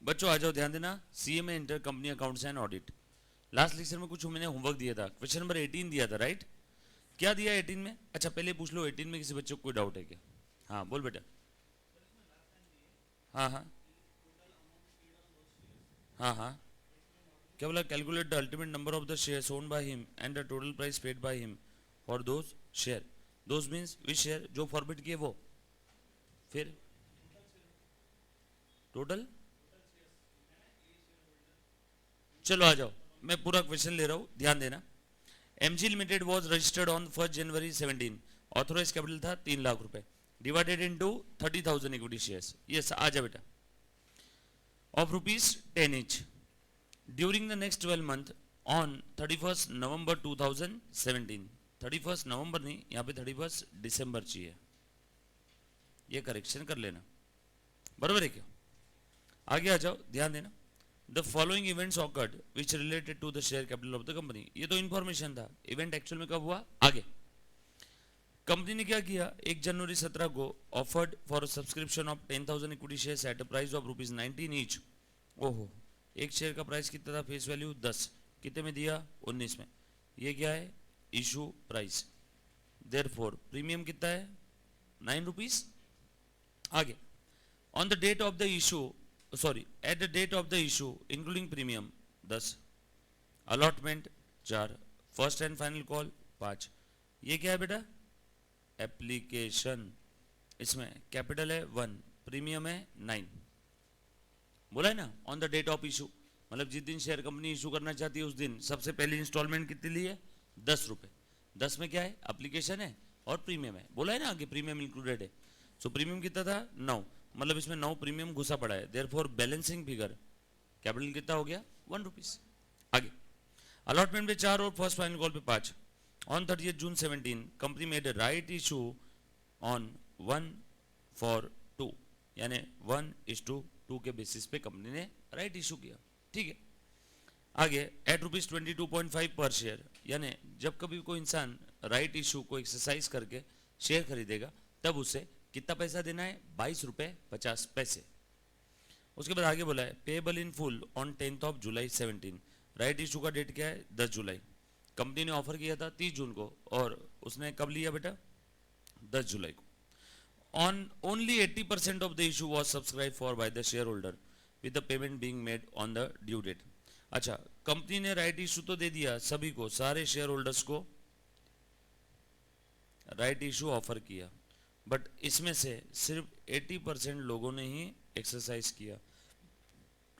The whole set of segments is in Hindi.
बच्चों आ जाओ, ध्यान देना। सीए में inter company accounts and audit. Last lecture में कुछ मैंने होमवर्क दिया था, क्वेश्चन नंबर 18 दिया था, राइट? क्या दिया 18 में? अच्छा पहले पूछ लो, 18 में किसी बच्चे को कोई डाउट है क्या? हाँ बोल बेटा। हाँ हाँ हाँ हाँ। क्या बोला? Calculate the ultimate number of the shares owned by him and the total price paid by him for those share. Those means which share? जो फॉरवर्ड किए वो। फिर टोटल। चलो आ जाओ, मैं पूरा क्वेश्चन ले रहा हूँ, ध्यान देना। MG limited was registered on 1 January 2017। Authorise capital था 3 लाख रुपए, divided into 30,000 equity shares. Yes आ जा बेटा। Of rupees 10 each during the next 12 month on 31 November 2017। 31 नवंबर नहीं, यहाँ पे 31 दिसंबर चाहिए, ये करेक्शन कर लेना, बराबर है क्या? आगे आ जाओ, ध्यान देना। The following events occurred which related to the share capital of the company. ये तो इन्फॉर्मेशन था, इवेंट एक्चुअल में कब हुआ आगे। कंपनी ने क्या किया? 1 जनवरी 2017 को offered for subscription of 10,000 equity shares at a price of rupees 19 each. ओहो, एक शेयर का प्राइस कितना था? फेस वैल्यू 10, कितने में दिया? 19 में। ये क्या है? Issue price. देयरफॉर प्रीमियम कितना है? 9 रुपीज। आगे, on the date of the issue, sorry at the date of the issue including premium 10, allotment 4, first and final call 5। ये क्या है बेटा? एप्लीकेशन। इसमें कैपिटल है 1, प्रीमियम है 9। बोला है ना, on the date of issue, मतलब जिस दिन शेयर कंपनी इशू करना चाहती है उस दिन सबसे पहली इंस्टॉलमेंट कितनी ली है? 10 रुपये। 10 में क्या है? एप्लीकेशन है और प्रीमियम है। बोला है ना आगे प्रीमियम इंक्लूडेड है। सो प्रीमियम कितना था? 9, मतलब इसमें 9 प्रीमियम घुसा पड़ा है। देयरफॉर बैलेंसिंग फिगर कैपिटल कितना हो गया? 1 रुपीज। आगे, अलॉटमेंट पे 4 और फर्स्ट फाइनल कॉल पे 5। On 30 June 2017 company made a right issue on 1:2, यानी 1:2 के बेसिस पे कंपनी ने राइट इशू किया, ठीक है। आगे, एट ₹22.5 पर शेयर, यानी जब कभी कोई इंसान राइट इशू को एक्सरसाइज करके शेयर खरीदेगा तब उसे कितना पैसा देना है? 22 रुपये 50 पैसे। उसके बाद आगे बोला है payable in full on 10 July 2017। Right issue का डेट क्या है? 10 जुलाई। कंपनी ने ऑफर किया था 30 जून को और उसने कब लिया बेटा? 10 जुलाई को। On only 80% of the issue was subscribe for by the share holder with the payment being made on the due date. अच्छा, कंपनी ने राइट इशू तो दे दिया सभी को, सारे शेयर होल्डर्स को राइट इशू ऑफर किया, बट इसमें से सिर्फ 80% लोगों ने ही एक्सरसाइज किया,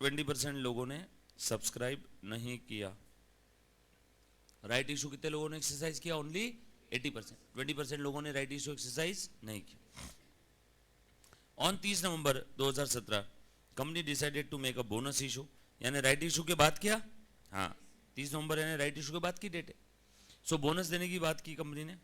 20% लोगों ने सब्सक्राइब नहीं किया। राइट इशू कितने लोगों ने एक्सरसाइज किया? ओनली 80%। 20% लोगों ने राइट इशू एक्सरसाइज नहीं किया। On 30 November 2017 company decided to make a bonus issue, यानी राइट इशू के बाद क्या? हाँ, 30 नवंबर यानी राइट इशू के बाद की डेट है। सो बोनस देने की बात की कंपनी ने।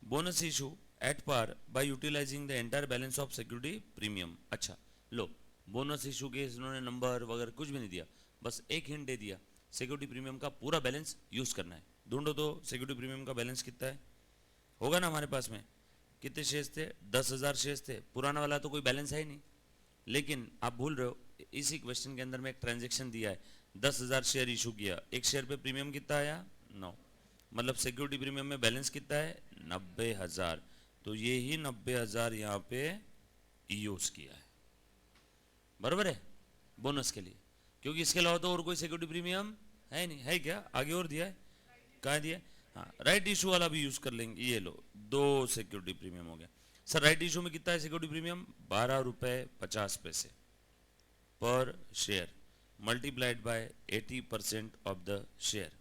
Bonus issue at par by utilizing the entire balance of security premium. अच्छा लो, बोनस इशू के इन्होंने नंबर वगैरह कुछ भी नहीं दिया, बस एक हिंट दे दिया, सिक्योरिटी प्रीमियम का पूरा बैलेंस यूज करना है। ढूंढो तो सिक्योरिटी प्रीमियम का बैलेंस कितना है? होगा ना हमारे पास में। कितने शेयर्स थे? 10,000 शेयर्स थे। पुराना वाला तो कोई बैलेंस है ही नहीं, लेकिन आप भूल रहे हो इसी क्वेश्चन के अंदर में एक ट्रांजेक्शन दिया है, 10,000 शेयर इशू किया, एक शेयर पे प्रीमियम कितना आया? 9, मतलब सिक्योरिटी प्रीमियम में बैलेंस कितना है? 90,000। तो ये ही 90,000 यहाँ पे यूज किया है, बराबर है, बोनस के लिए, क्योंकि इसके अलावा तो और कोई सिक्योरिटी प्रीमियम है नहीं। है क्या? आगे और दिया है? कहाँ दिया है? हाँ, राइट इशू वाला भी यूज कर लेंगे। ये लो, 2 सिक्योरिटी प्रीमियम हो गया। सर राइट इशू में कितना है सिक्योरिटी प्रीमियम? 12 रुपये 50 पैसे पर share multiplied by 80% of the share,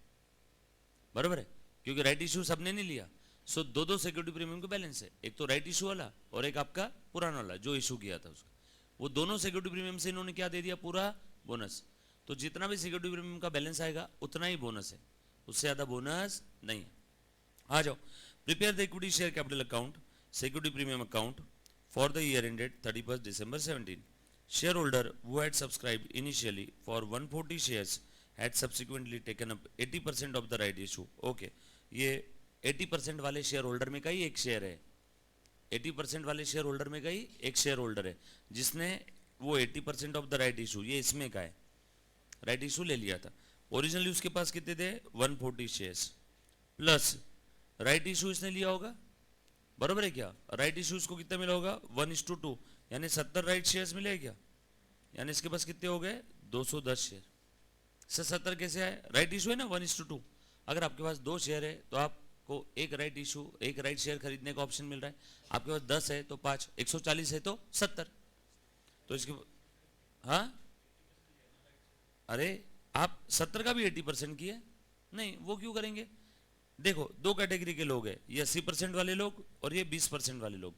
बराबर है, क्योंकि राइट इशू सबने नहीं लिया। सो दो सिक्योरिटी प्रीमियम का बैलेंस है, एक तो राइट इशू वाला और एक आपका पुराना वाला जो इशू किया था उसका। वो दोनों सिक्योरिटी प्रीमियम से इन्होंने क्या दे दिया? पूरा बोनस। तो जितना भी सिक्योरिटी प्रीमियम का बैलेंस आएगा उतना ही बोनस है, उससे ज्यादा बोनस नहीं है। आ जाओ, prepare the equity share capital account security premium account for the year ended 31 December 2017। Shareholder who had subscribed initially for 140 shares had subsequently taken up 80% of the right issue। Okay, ये 80% वाले शेयर होल्डर में का ही एक शेयर है, 80% वाले शेयर होल्डर में का ही एक शेयर होल्डर है जिसने वो 80% ऑफ द राइट इशू, ये इसमें का है, राइट इशू ले लिया था। ओरिजिनली उसके पास कितने थे 140 शेयर्स, प्लस राइट इशू इसने लिया होगा, बरोबर है क्या? राइट इशू इसको कितना मिला होगा 1:2, यानी 70 राइट शेयर्स मिले क्या? यानी इसके पास कितने हो गए 210 शेयर। सर 70 कैसे आए? राइट इशू है ना 1:2। अगर आपके पास 2 शेयर है तो आपको एक राइट इशू, एक राइट शेयर खरीदने का ऑप्शन मिल रहा है। आपके पास 10 है तो 5, 140 है तो 70। तो इसके हाँ, अरे आप 70 का भी 80% किए नहीं, वो क्यों करेंगे? देखो दो कैटेगरी के लोग हैं, ये 80% वाले लोग और ये 20% वाले लोग।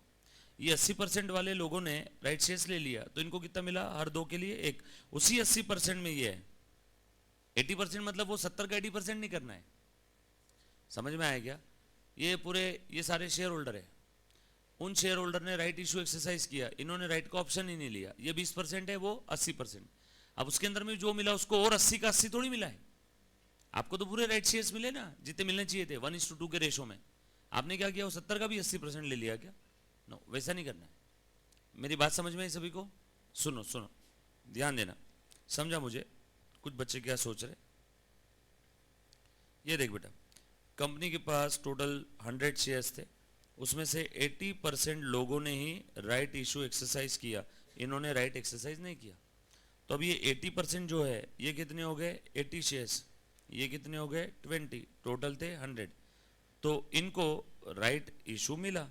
ये 80% वाले लोगों ने राइट शेयर्स ले लिया तो इनको कितना मिला हर दो के लिए एक। उसी 80% में ये है 80%, मतलब वो 70 का 80% नहीं करना है। समझ में आया क्या? ये पूरे ये सारे शेयर होल्डर है, उन शेयर होल्डर ने राइट इशू एक्सरसाइज किया, इन्होंने राइट का ऑप्शन ही नहीं लिया। ये 20% है, वो 80%। अब उसके अंदर में जो मिला उसको और 80 का 80 थोड़ी मिला है। आपको तो पूरे राइट शेयर्स मिले ना जितने मिलने चाहिए थे 1:2 के रेशो में। आपने क्या किया, वो 70 का भी 80% ले लिया क्या? नो, वैसा नहीं करना है। मेरी बात समझ में आई सभी को? सुनो सुनो, ध्यान देना, समझा मुझे? कुछ बच्चे क्या सोच रहे, ये देख बेटा, कंपनी के पास टोटल 100 शेयर्स थे, उसमें से 80% लोगों ने ही राइट इशू एक्सरसाइज किया, इन्होंने राइट एक्सरसाइज नहीं किया। तो अब ये 80% जो है ये कितने हो गए 80 शेयर्स, ये कितने हो गए 20, टोटल थे 100। तो इनको राइट इशू मिला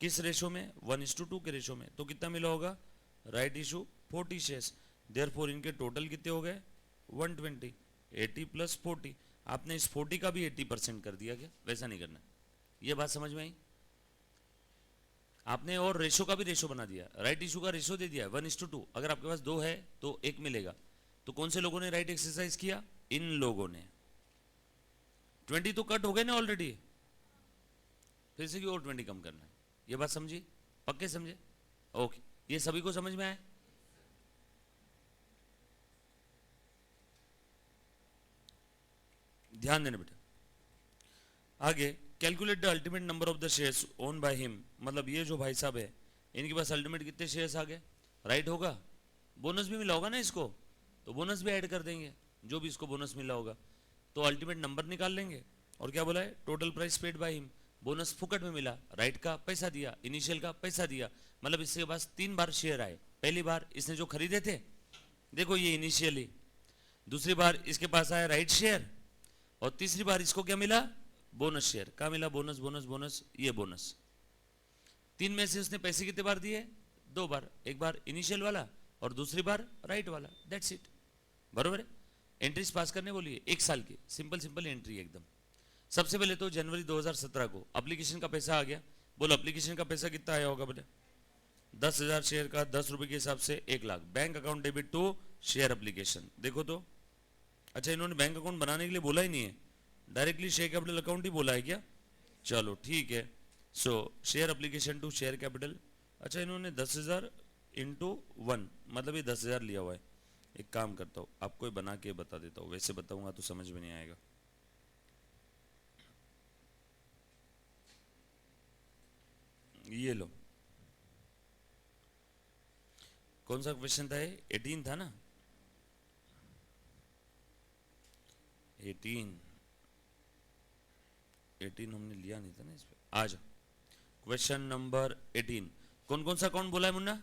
किस रेशो में 1:2 के रेशो में। तो कितना मिला होगा राइट इशू 40 शेयर्स, देयरफॉर इनके टोटल कितने हो गए 120, 80 + 40। आपने इस 40 का भी 80% कर दिया क्या? वैसा नहीं करना। ये बात समझ में आई? आपने और रेशो का भी रेशो बना दिया, राइट इशू का रेशो दे दिया 1:2। अगर आपके पास 2 है तो 1 मिलेगा। तो कौन से लोगों ने राइट एक्सरसाइज किया? इन लोगों ने। 20 तो कट हो गए ना ऑलरेडी, फिर से और 20 कम करना है। ये बात समझी? पक्के समझे? ओके, ये सभी को समझ में आया? ध्यान देना बेटा। आगे, calculate the ultimate number of the shares own by him, मतलब ये जो भाई साहब है इनके पास अल्टीमेट कितने शेयर्स आ गए, राइट होगा। बोनस भी मिला होगा ना इसको, तो बोनस भी ऐड कर देंगे, जो भी इसको बोनस मिला होगा। तो अल्टीमेट नंबर निकाल लेंगे। और क्या बोला है, total price paid by him, bonus फुकट में मिला, राइट का पैसा दिया, इनिशियल का पैसा दिया, मतलब इसके पास 3 बार शेयर आए। पहली बार इसने जो खरीदे थे, देखो ये इनिशियली, दूसरी बार इसके पास आया राइट शेयर, और तीसरी बार इसको क्या मिला बोनस शेयर। क्या मिला? बोनस बोनस बोनस, ये बोनस। 3 में से उसने पैसे कितने बार दिए? 2 बार, एक बार इनिशियल वाला और दूसरी बार राइट वाला, दैट्स इट। बरोबर है? एंट्रीज पास करने बोलिए 1 साल की, सिंपल सिंपल एंट्री एकदम। सबसे पहले तो जनवरी 2017 को एप्लीकेशन का पैसा आ गया। बोलो एप्लीकेशन का पैसा कितना आया होगा बेटा? 10,000 शेयर का 10 रुपए के हिसाब से 1 lakh. Bank account debit to share application, देखो तो। अच्छा, इन्होंने बैंक अकाउंट बनाने के लिए बोला ही नहीं है, डायरेक्टली शेयर कैपिटल अकाउंट ही बोला है क्या? चलो ठीक है। So share application to share capital. अच्छा, इन्होंने 10,000 × 1, मतलब ये 10,000 लिया हुआ है। एक काम करता हूँ, आपको ही बना के बता देता हूँ, वैसे बताऊंगा तो समझ में नहीं आएगा। ये लो, कौन सा क्वेश्चन था ये? 18 था ना? 18 हमने लिया नहीं था ना इस पे। आज क्वेश्चन नंबर 18, कौन कौन सा अकाउंट बोला है मुन्ना?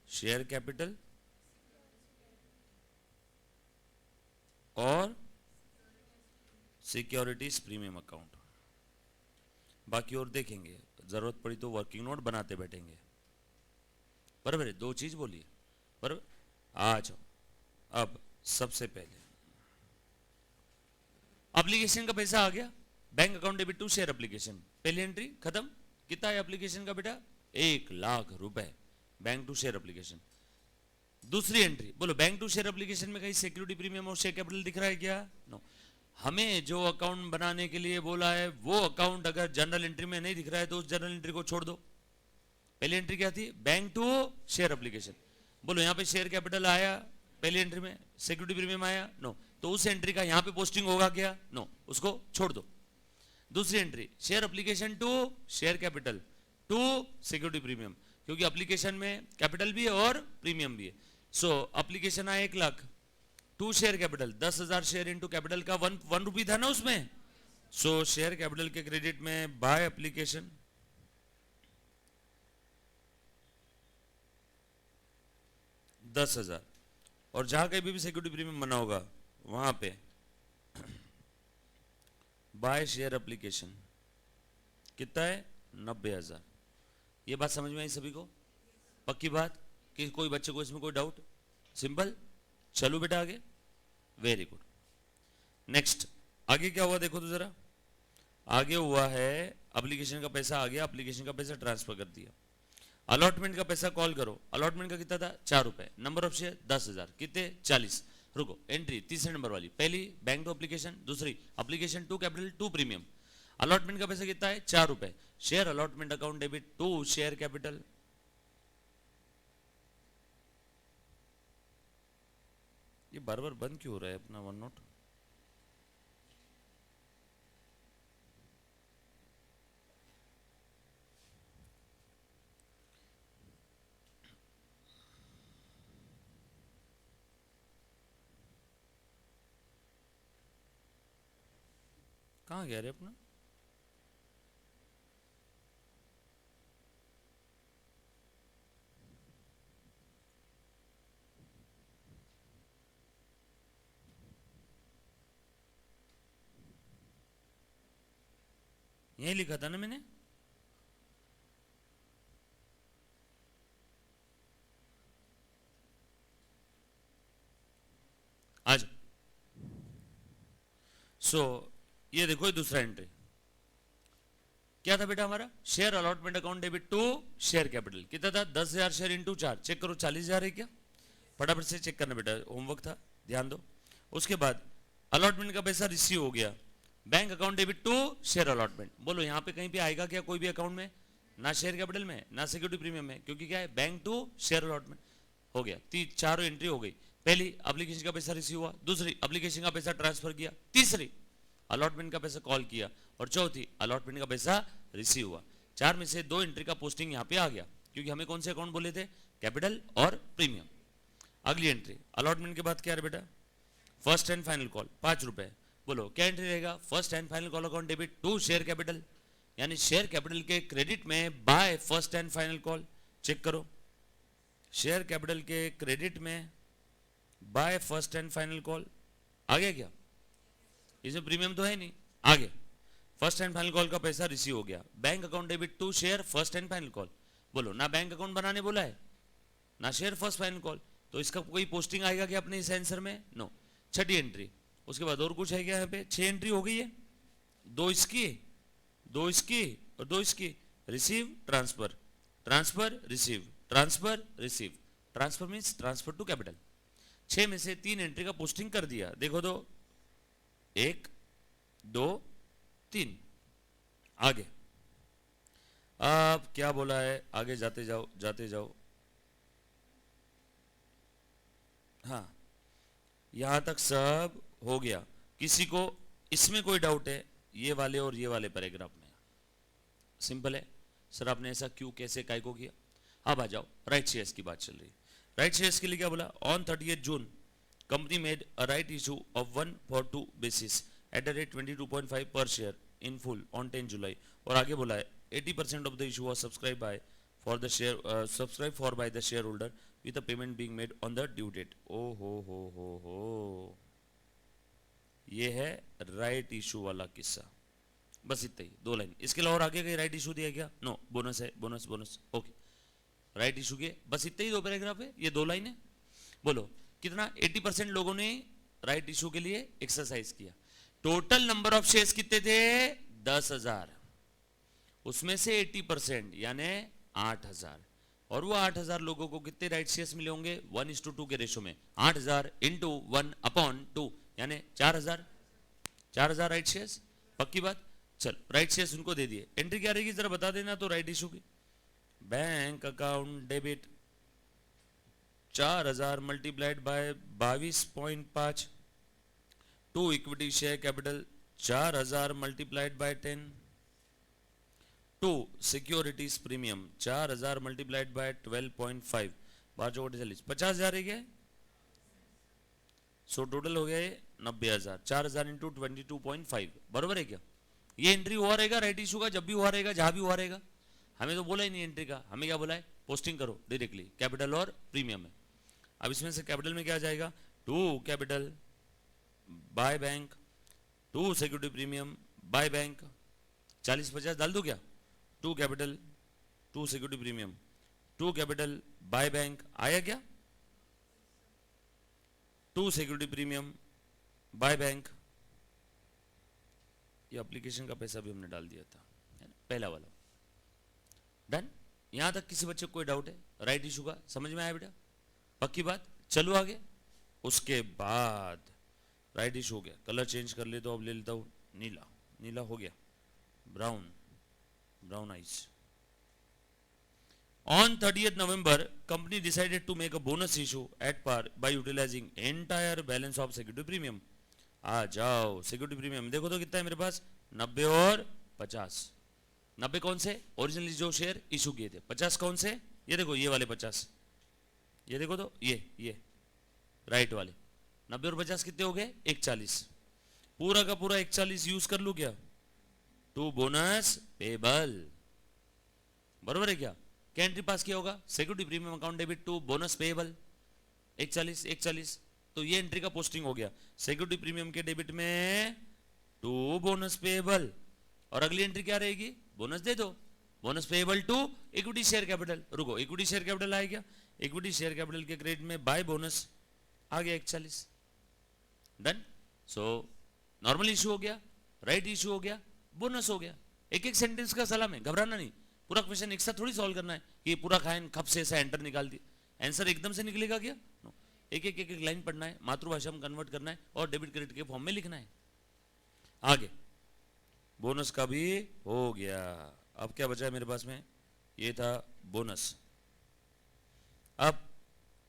शेयर कैपिटल और सिक्योरिटीज प्रीमियम अकाउंट। बाकी और देखेंगे, जरूरत पड़ी तो वर्किंग नोट बनाते बैठेंगे। बराबर है? 2 चीज बोलिए, बराबर। आ जाओ। अब सबसे पहले एप्लीकेशन का पैसा आ गया, bank account debit to share application, पहली एंट्री खत्म। कितना है एप्लीकेशन का बेटा? 1 लाख रुपए, बैंक टू शेयर एप्लीकेशन। दूसरी एंट्री, बोलो बैंक टू शेयर एप्लीकेशन में कहीं सिक्योरिटी प्रीमियम और शेयर कैपिटल दिख रहा है क्या? नो। हमें जो अकाउंट बनाने के लिए बोला है वो अकाउंट अगर जनरल एंट्री में नहीं दिख रहा है तो उस जनरल एंट्री को छोड़ दो। पहली एंट्री क्या थी? Bank to share application. बोलो यहाँ पे शेयर कैपिटल आया पहली एंट्री में, सिक्योरिटी प्रीमियम आया? नो। तो उस एंट्री का यहाँ पे पोस्टिंग होगा क्या? नो, उसको छोड़ दो। दूसरी entry, share application to share capital to security premium. क्योंकि एप्लीकेशन में कैपिटल भी है और प्रीमियम भी है। सो एप्लीकेशन आया 1,00,000, 2 share capital 10,000 share into capital का 1 रुपी था ना उसमें। सो शेयर कैपिटल के क्रेडिट में बाय एप्लीकेशन 10,000, और जहां कहीं भी सिक्योरिटी प्रीमियम बना होगा वहां पे बाय शेयर एप्लीकेशन कितना है 90,000। ये बात समझ में आई सभी को? पक्की बात कि कोई बच्चे को इसमें कोई डाउट? सिंपल। चलो बेटा आगे, वेरी गुड। नेक्स्ट आगे क्या हुआ देखो तो जरा। आगे हुआ है एप्लीकेशन का पैसा आ गया, एप्लीकेशन का पैसा ट्रांसफर कर दिया। अलॉटमेंट का पैसा कॉल करो, अलॉटमेंट का कितना था 4 रुपए, नंबर ऑफ शेयर 10,000, कितने 40। रुको, एंट्री तीसरे नंबर वाली, पहली बैंक टू एप्लीकेशन, दूसरी application to capital to premium. Allotment का पैसा कितना है 4 रुपए, share allotment account debit to share capital. ये बार बार बंद क्यों हो रहा है अपना वन नोट? कहाँ गया रे अपना? यही लिखा था ना मैंने। आज ये देखो ये दूसरा एंट्री क्या था बेटा हमारा, share allotment account debit to share capital, कितना था 10,000 शेयर इंटू 4, चेक करो 40,000 है क्या? फटाफट से चेक करना बेटा, होमवर्क था, ध्यान दो। उसके बाद अलॉटमेंट का पैसा रिसीव हो गया, bank account debit to share allotment. बोलो यहाँ पे कहीं पे आएगा क्या कोई भी अकाउंट में? ना शेयर कैपिटल में ना सिक्योरिटी प्रीमियम में, क्योंकि क्या है बैंक टू शेयर अलॉटमेंट हो गया। चारों एंट्री हो गई। पहली एप्लीकेशन का पैसा रिसीव हुआ, दूसरी एप्लीकेशन का पैसा ट्रांसफर किया, तीसरी अलॉटमेंट का पैसा कॉल किया, और चौथी अलॉटमेंट का पैसा रिसीव हुआ। 4 में से 2 एंट्री का पोस्टिंग यहाँ पे आ गया, क्योंकि हमें कौन से अकाउंट बोले थे, कैपिटल और प्रीमियम। अगली एंट्री अलॉटमेंट के बाद क्या है बेटा, फर्स्ट एंड फाइनल कॉल 5 रुपए। बोलो क्या एंट्री रहेगा, first and final call account debit to share capital, यानी शेयर कैपिटल के क्रेडिट में by first and final call. Check करो, शेयर कैपिटल के क्रेडिट में by first and final call आ गया क्या? इसमें प्रीमियम तो है नहीं, आगे फर्स्ट एंड फाइनल कॉल का पैसा रिसीव हो गया, bank account debit to share first and final call. बोलो ना बैंक अकाउंट बनाने बोला है ना शेयर फर्स्ट फाइनल कॉल, तो इसका कोई पोस्टिंग आएगा क्या अपने इस आंसर में? नो। छठी एंट्री, उसके बाद और कुछ है क्या? यहाँ पे 6 एंट्री हो गई है, 2 इसकी 2 इसकी और 2 इसकी। Receive transfer, transfer receive, transfer receive, transfer means transfer to capital. 6 में से 3 एंट्री का पोस्टिंग कर दिया, देखो तो 1 2 3। आगे अब क्या बोला है, आगे जाते जाओ जाते जाओ। हाँ यहां तक सब हो गया। किसी को इसमें कोई डाउट है ये वाले और ये वाले पैराग्राफ में? सिंपल है सर, आपने ऐसा क्यों कैसे काय को किया? अब आ जाओ, राइट शेयर्स की बात चल रही है। राइट शेयर्स के लिए क्या बोला, on 30 June company made a right issue of 1/2 basis at the rate 22.5 per share in full on 10 July. और आगे बोला है 80% of the issue was subscribed by for the share subscribed for by the share holder with the payment being made on the due date. ओ हो, ये है राइट इशू वाला किस्सा। बस इतना ही, 2 लाइन। इसके अलावा और आगे कहीं राइट इशू दिया गया? नो, बोनस है, bonus bonus. Okay, right issue के बस इतना ही 2 पैराग्राफ है, ये 2 लाइन है। बोलो कितना? 80% लोगों ने राइट इशू के लिए एक्सरसाइज किया। टोटल नंबर ऑफ शेयर्स कितने थे? 10,000, उसमें से 80% यानी 8,000, और वो 8,000 लोगों को कितने राइट शेयर्स मिले होंगे? 1:2 के रेशो में। 8,000 इंटू 1/2 यानी 4,000 राइट शेयर्स। पक्की बात? चल राइट शेयर्स उनको दे दिए। एंट्री क्या रहेगी जरा बता देना तो राइट इशू की। Bank account debit 4,000 multiplied by 22.5 to equity share capital 4,000 multiplied by 10 to securities premium 4000 multiplied by 12.5 बार चौकटे 40 50,000 है क्या? सो टोटल हो गया ये 90,000 4000 इंटू 22.5 बरोबर है क्या? ये एंट्री हुआ रहेगा राइट इशू का जब भी हुआ रहेगा जहां भी हुआ रहेगा। हमें तो बोला ही नहीं एंट्री का, हमें क्या बोला है पोस्टिंग करो डायरेक्टली कैपिटल और प्रीमियम में। अब इसमें से कैपिटल में क्या आ जाएगा to capital by bank to security premium by bank 40-50 डाल दो क्या? To capital to security premium to capital by bank आया क्या? To security premium by bank, ये एप्लीकेशन का पैसा भी हमने डाल दिया था है ना पहला वाला। डन। यहां तक किसी बच्चे को कोई डाउट है राइट इशू का? समझ में आया बेटा? पक्की बात। चलो आगे। उसके बाद राइट इशू हो गया, कलर चेंज कर ले तो अब ले लेता हूं नीला, नीला हो गया brown, brown eyes. On 30th November, company decided to make a bonus issue at par by utilizing entire balance of security premium. आ जाओ सिक्योरिटी प्रीमियम देखो तो कितना है मेरे पास 90 और 50। 90 कौन से ओरिजिनली जो शेयर इशू किए थे, 50 कौन से ये देखो ये वाले 50, ये देखो तो ये राइट वाले 90 और 50 कितने हो गए 140। पूरा का पूरा 140 यूज कर लू क्या टू बोनस पेबल, बरोबर है क्या? क्या एंट्री पास किया होगा security premium account debit to bonus payable 140, तो ये एंट्री का पोस्टिंग हो गया सिक्योरिटी प्रीमियम के डेबिट में टू बोनस पेएबल। और अगली एंट्री क्या रहेगी बोनस दे दो, bonus payable to equity share capital. रुको इक्विटी शेयर कैपिटल आया क्या? इक्विटी शेयर कैपिटल के क्रेडिट में बाय बोनस आ गया 140। डन। सो नॉर्मल इशू हो गया, राइट इशू हो गया, बोनस हो गया। एक एक सेंटेंस का सलाम है, घबराना नहीं। पूरा क्वेश्चन एक साथ थोड़ी सॉल्व करना है कि पूरा खाएन खप से ऐसा एंटर निकाल दिया, आंसर एकदम से निकलेगा क्या? नो। एक लाइन पढ़ना है, मातृभाषा में कन्वर्ट करना है और डेबिट क्रेडिट के फॉर्म में लिखना है। आगे बोनस का भी हो गया। अब क्या बचा है मेरे पास में? ये था बोनस। अब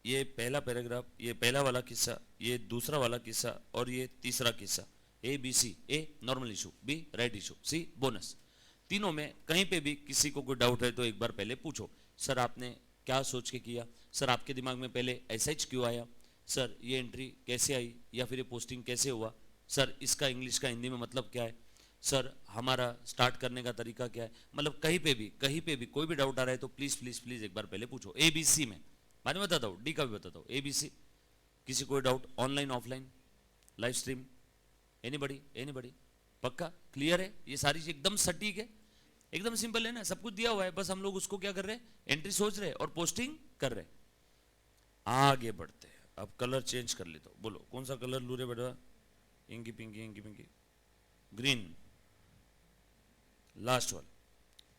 ये पहला पैराग्राफ, ये पहला वाला किस्सा, ये दूसरा वाला किस्सा और ये तीसरा किस्सा, A B C, A normal issue, B right issue, C bonus. तीनों में कहीं पे भी किसी को कोई डाउट है तो एक बार पहले पूछो, सर आपने क्या सोच के किया, सर आपके दिमाग में पहले एसएच क्यों आया, सर ये एंट्री कैसे आई या फिर ये पोस्टिंग कैसे हुआ, सर इसका इंग्लिश का हिंदी में मतलब क्या है, सर हमारा स्टार्ट करने का तरीका क्या है। मतलब कहीं पे भी कोई भी डाउट आ रहा है तो प्लीज प्लीज प्लीज एक बार पहले पूछो। ए बी सी में बाद में बताता हूँ, डी का भी बताता हूँ। ए बी सी किसी कोई doubt online offline live stream anybody पक्का क्लियर है? ये सारी चीज एकदम सटीक है, एकदम सिंपल है ना, सब कुछ दिया हुआ है, बस हम लोग उसको क्या कर रहे हैं एंट्री सोच रहे हैं और पोस्टिंग कर रहे हैं। आगे बढ़ते हैं। अब कलर चेंज कर लेता हूं, बोलो कौन सा कलर लू रे बेटा? इंकी पिंकी ग्रीन, लास्ट वाला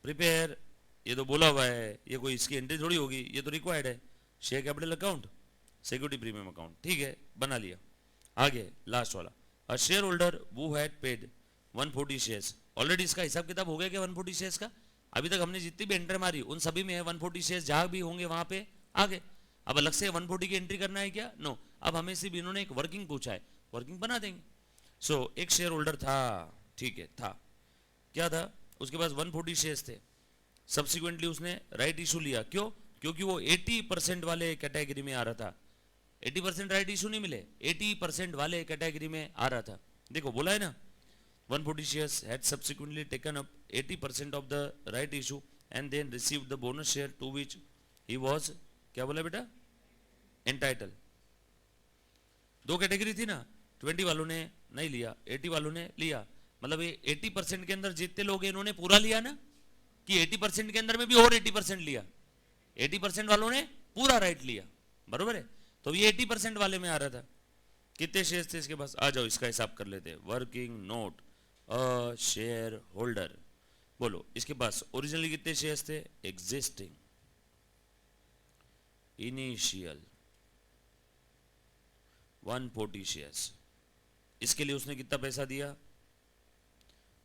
प्रिपेयर। ये तो बोला हुआ है, ये कोई इसकी एंट्री थोड़ी होगी, ये तो रिक्वायर्ड है। Share capital account security premium account, ठीक है बना लिया। आगे लास्ट वाला, a share holder who had paid 140 shares. Already इसका हिसाब किताब हो गया क्या 140 शेयर्स का? अभी तक हमने जितनी भी एंट्री मारी उन सभी में है 140 शेयर्स, जहां भी होंगे वहां पे आगे। अब अलग से 140 की एंट्री करना है क्या? नो। अब हमें सिर्फ इन्होंने एक वर्किंग पूछा है, वर्किंग बना देंगे। सो एक शेयर होल्डर था, ठीक है था, क्या था उसके पास 140 शेयर्स थे। सब्सिक्वेंटली उसने राइट इशू लिया, क्यों? क्योंकि वो 80% वाले कैटेगरी में आ रहा था। 80% राइट इशू नहीं मिले, 80% वाले कैटेगरी में आ रहा था। देखो बोला है ना 140 shares had subsequently taken up 80% of the right issue and then received the bonus share to which he was क्या बोला बेटा entitled। दो कैटेगरी थी ना, 20 वालों ने नहीं लिया, 80 वालों ने लिया। मतलब ये 80% के अंदर जितने लोग हैं इन्होंने पूरा लिया ना, कि 80% के अंदर में भी और 80% लिया। 80% वालों ने पूरा राइट लिया, बरोबर है। तो ये 80% वाले में आ रहा था। कितने शेयर्स थे इसके पास? आ जाओ इसका हिसाब कर लेते हैं। Working note a share holder, बोलो इसके पास ओरिजिनली कितने शेयर्स थे? Existing initial 140 shares. इसके लिए उसने कितना पैसा दिया?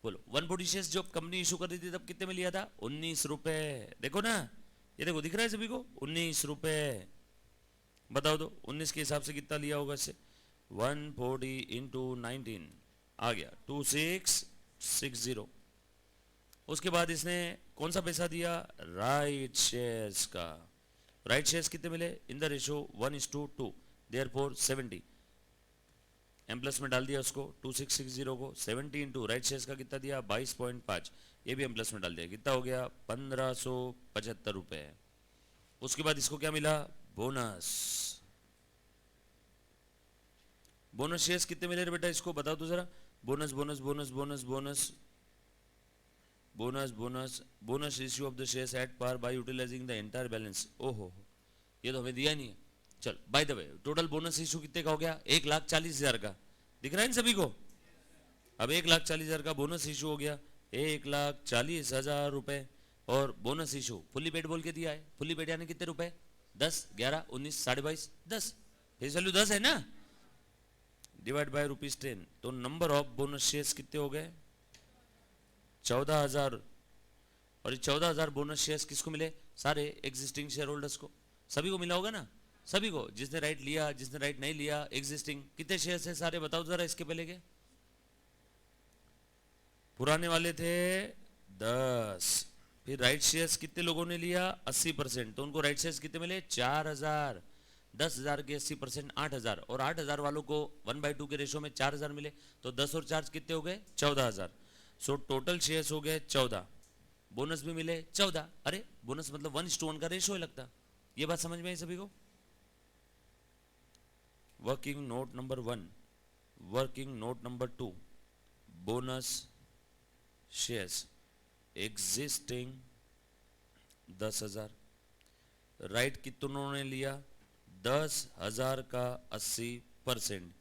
बोलो 140 शेयर्स जब कंपनी इशू कर रही थी तब कितने में लिया था? 19 रुपए। देखो ना, ये देखो दिख रहा है सभी को 19 रुपए। बताओ तो 19 के हिसाब से कितना लिया होगा इससे? 140 इंटू 19 आ गया 2660। उसके बाद इसने कौन सा पैसा दिया, राइट शेयर्स का। राइट शेयर्स कितने मिले, in the ratio 1:2, therefore 70। M plus में डाल दिया उसको 2660 को, 70 इंटू राइट शेयर्स का कितना दिया 22.5, ये भी एम प्लस में डाल दिया, कितना हो गया 1575 रुपए। उसके बाद इसको क्या मिला, बोनस। बोनस शेयर्स कितने मिले रे बेटा, इसको बताओ तो जरा। Bonus bonus bonus bonus bonus bonus bonus bonus issue of the shares at par by utilizing the entire balance. ओहो, ये तो हमें दिया नहीं है। चल by the way, total bonus issue कितने का हो गया, 1,40,000 का। दिख रहा है इन सभी को। अब 1,40,000 का बोनस इशू हो गया, 1,40,000 रुपए। और बोनस इशू फुल्ली पेड बोल के दिया है। फुल्ली पेड यानी कितने रुपए, 10, 11, 19, 22.5, 10। फेस वैल्यू 10 है ना, डिवाइड बाय ₹10। तो नंबर ऑफ बोनस शेयर्स कितने हो गए, 14,000। और ये 14,000 बोनस शेयर्स किसको मिले, सारे एग्जिस्टिंग शेयर होल्डर्स को। सभी को मिला होगा ना, सभी को, जिसने राइट लिया जिसने राइट नहीं लिया। एग्जिस्टिंग कितने शेयर्स है सारे, बताओ जरा इसके पहले के। पुराने वाले थे 10, फिर राइट शेयर्स कितने लोगों ने लिया 80%, तो उनको राइट शेयर्स कितने मिले 4,000। 10,000 के 80% 8,000, और 8,000 वालों को 1/2 के रेशो में 4,000 मिले, तो 10 और 4 कितने हो गए 14,000। सो टोटल शेयर्स हो गए 14, बोनस भी मिले 14। अरे बोनस मतलब 1:1 का रेशो है लगता। ये बात समझ में आई सभी को। Working note number 1, working note number 2, bonus shares existing 10,000। Right कितनों ने लिया 10,000 का 80%,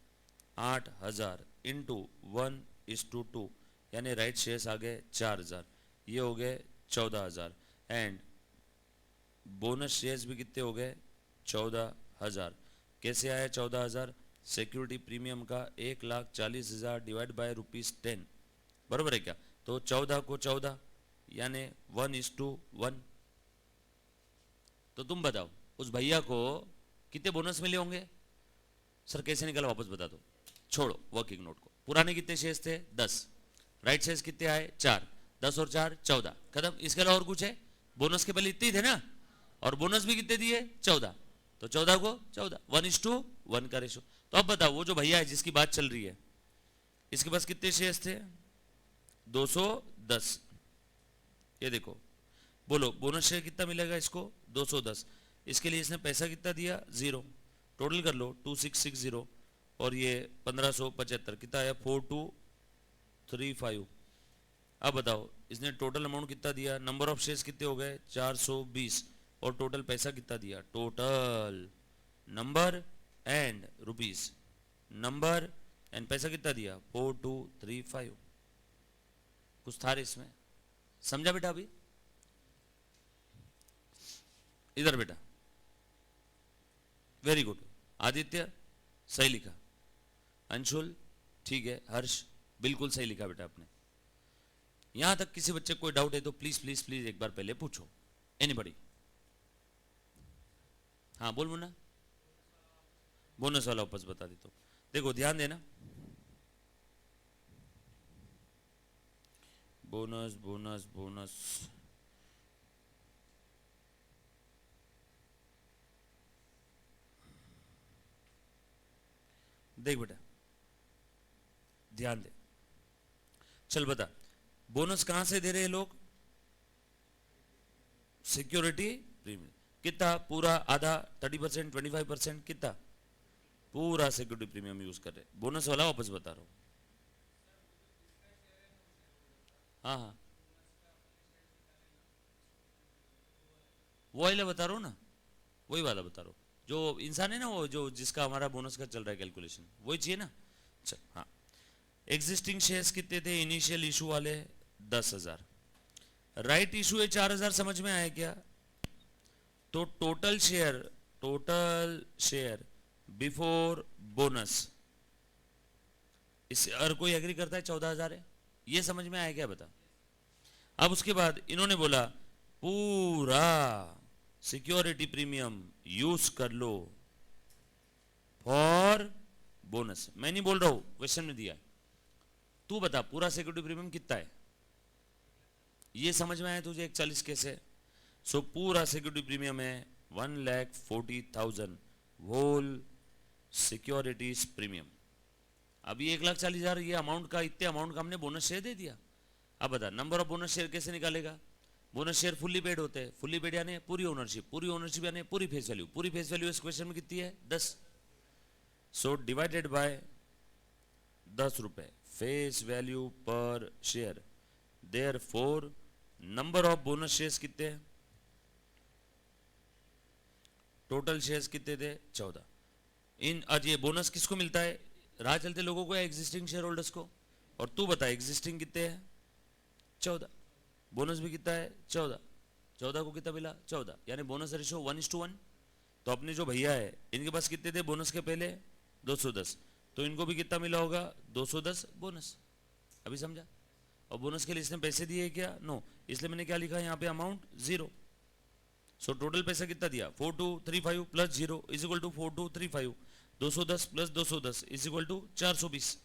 8,000 इंटू 1:2, यानी राइट शेयर्स आ गए 4,000, ये हो गए 14,000। एंड बोनस शेयर्स भी कितने हो गए 14,000। कैसे आया 14,000, सिक्योरिटी प्रीमियम का 1,40,000 डिवाइड बाय ₹10, बरोबर है क्या। तो 14 को 14 यानी 1:1। तो तुम बताओ उस भैया को कितने बोनस मिले होंगे, सर कैसे निकला वापस बता दो। छोड़ो वर्किंग नोट को। पुराने कितने शेयर्स थे 10, राइट शेयर्स कितने आए 4, 10 और 4 14, खत्म। इसके अलावा और कुछ है, बोनस के पहले इतने ही थे ना, और बोनस भी कितने दिए 14, तो 14 को 14, 1:1 का रेशो। तो अब बताओ वो जो भैया है जिसकी बात चल रही है, इसके पास कितने शेयर्स थे 210। ये देखो, बोलो बोनस शेयर कितना मिलेगा इसको 210। इसके लिए इसने पैसा कितना दिया 0, टोटल कर लो 2660, और ये 1575 कितना आया 4235। अब बताओ इसने टोटल अमाउंट कितना दिया, नंबर ऑफ शेयर्स कितने हो गए 420, और टोटल पैसा कितना दिया, total number and rupees, number and पैसा कितना दिया 4235। कुछ था रे इसमें, समझा बेटा। अभी इधर बेटा, वेरी गुड। आदित्य सही लिखा, अंशुल ठीक है, हर्ष बिल्कुल सही लिखा बेटा आपने। यहां तक किसी बच्चे को कोई डाउट है तो प्लीज प्लीज प्लीज एक बार पहले पूछो, एनीबॉडी। हाँ बोल मुन्ना, बोनस वाला वापस बता देता हूं। देखो ध्यान देना, बोनस बोनस बोनस, देख बेटा ध्यान दे, चल बता बोनस कहां से दे रहे हैं लोग, सिक्योरिटी प्रीमियम। कितना, पूरा, आधा, 30%, 25%, कितना, पूरा सिक्योरिटी प्रीमियम यूज कर रहे। बोनस वाला वापस बता रहा हूं। हाँ हाँ वो वाला बता रहा हूँ ना, वही वाला बता रहा हूँ। जो इंसान है ना, वो जो जिसका हमारा बोनस का चल रहा है कैलकुलेशन, वही चाहिए ना। चल हाँ, एग्जिस्टिंग शेयर्स कितने थे इनिशियल इशू वाले 10,000, राइट इशू है 4,000, समझ में आया क्या। तो टोटल शेयर बिफोर बोनस, इससे हर कोई एग्री करता है 14,000 है, ये समझ में आया क्या बता। अब उसके बाद इन्होंने बोला पूरा सिक्योरिटी प्रीमियम यूज कर लो फॉर बोनस। मैं नहीं बोल रहा हूं, क्वेश्चन में दिया है। तू बता पूरा सिक्योरिटी प्रीमियम कितना है, ये समझ में आया तुझे 41 कैसे? सो पूरा सिक्योरिटी प्रीमियम है 1,40,000 होल सिक्योरिटीज प्रीमियम। अभी 1,40,000 ये अमाउंट का, इतने अमाउंट का हमने बोनस शेयर दे दिया। अब बता नंबर ऑफ बोनस शेयर कैसे निकालेगा? बोनस शेयर फुल्ली पेड होते हैं, फुल्ली पेड यानी पूरी ओनरशिप यानी पूरी फेस वैल्यू। पूरी फेस वैल्यू इस क्वेश्चन में कितनी है? 10। सो डिवाइडेड बाय 10 रुपए फेस वैल्यू पर share, therefore number of bonus shares कितने हैं? टोटल शेयर्स कितने थे? 14। इन आज ये बोनस किसको मिलता है? राह चलते लोगों को या एग्जिस्टिंग शेयर होल्डर्स को? और तू बता एग्जिस्टिंग कितने हैं? 14। बोनस भी कितना है? 14। 14 को कितना मिला? 14। यानी बोनस रेशियो 1:1। तो अपने जो भैया है इनके पास कितने थे बोनस के पहले? 210। तो इनको भी कितना मिला होगा? 210 बोनस। अभी समझा? और बोनस के लिए इसने पैसे दिए क्या? नो। इसलिए मैंने क्या लिखा यहाँ पे? अमाउंट 0। सो टोटल पैसा कितना दिया? 4235 plus 0 is equal to 4235। 210 plus 210 is equal to 420।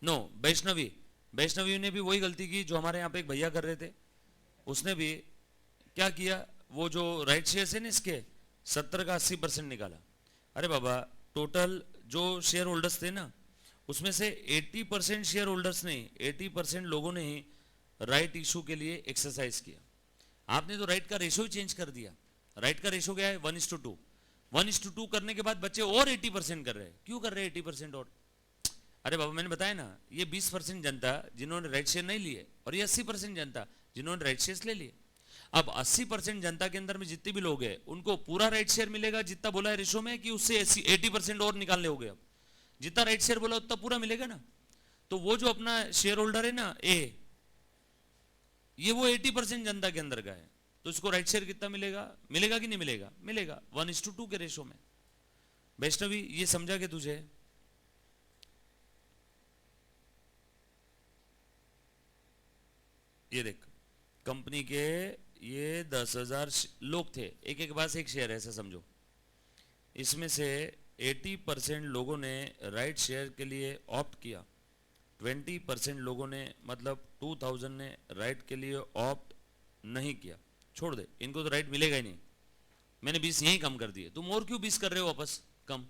No, Vaishnavi ने भी वही गलती की जो हमारे यहाँ पे एक भैया कर रहे थे। उसने भी क्या किया? वो जो राइट शेयर है ना इसके 70 का 80% निकाला। अरे बाबा टोटल जो शेयर होल्डर्स थे ना उसमें से 80% शेयर होल्डर्स ने, 80% लोगों ने ही राइट इशू के लिए एक्सरसाइज किया। आपने तो राइट का रेशो ही चेंज कर दिया। राइट का रेशो क्या है? 1:2। 1:2 करने के बाद बच्चे और 80% कर रहे हैं। क्यों कर रहे हैं 80% और? अरे बाबा मैंने बताया ना, ये 20% जनता जिन्होंने राइट शेयर नहीं लिए और ये 80% जनता जिन्होंने राइट शेयर ले लिए। अब 80% जनता के अंदर में जितने भी लोग हैं उनको पूरा राइट शेयर मिलेगा जितना बोला है रेशो में, कि उससे 80% और निकालने हो गए? अब जितना राइट शेयर बोला उतना पूरा मिलेगा ना। तो वो जो अपना शेयर होल्डर है ना ए, ये वो 80% जनता के अंदर का है। तो इसको राइट शेयर कितना मिलेगा? मिलेगा कि नहीं मिलेगा? मिलेगा 1:2 के रेशो में। वैष्णवी ये समझा के तुझे? ये देख कंपनी के ये 10,000 लोग थे, एक एक पास एक शेयर है ऐसा समझो। इसमें से 80% लोगों ने राइट शेयर के लिए ऑप्ट किया, 20% लोगों ने मतलब 2000 ने राइट के लिए ऑप्ट नहीं किया। छोड़ दे, इनको तो राइट मिलेगा ही नहीं। मैंने 20 यहीं कम कर दिए, तुम और क्यों 20 कर रहे हो वापस कम?